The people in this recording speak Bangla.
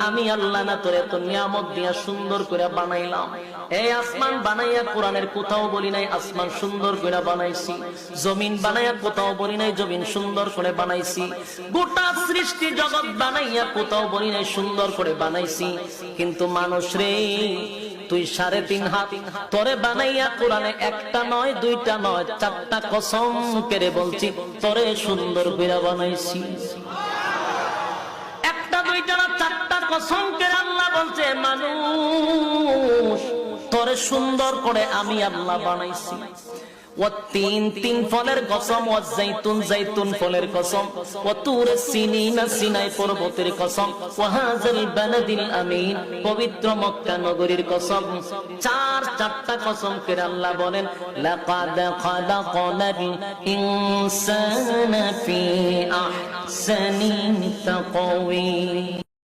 আমি আল্লাহ না তোরে তো নিয়ামত দিয়া সুন্দর করে বানাইলাম। এই আসমান বানাইয়া কোরআনের কোথাও বলি নাই আসমান সুন্দর করে বানাইছি, জমিন বানাইয়া কোথাও বলি নাই জমিন সুন্দর করে বানাইছি, গোটা সৃষ্টি জগৎ বানাইয়া কোথাও বলি নাই সুন্দর করে বানাইছি। কিন্তু মানুষ রে, তুই 3.5 হাত তোরে বানাইয়া কোরআনে একটা নয় দুইটা নয় 4টা কসম করে বলছি তোরে সুন্দর করে বানাইছি। একটা দুইটা না 4টা কসম করে আল্লাহ বলছে মানুষ তোরে সুন্দর করে আমি আল্লাহ বানাইছি। তিন ফলের কসম, জাইতুন ফলের কসম, সিনাই পর্বতের কসম, ওয়াহাযাল বালাদিল আমিন পবিত্র মক্কা নগরীর কসম। 4টা কসম করে আল্লাহ বলেন লাকাদ খালাকনাল ইনসানা ফি আহসানি তাকওয়িম।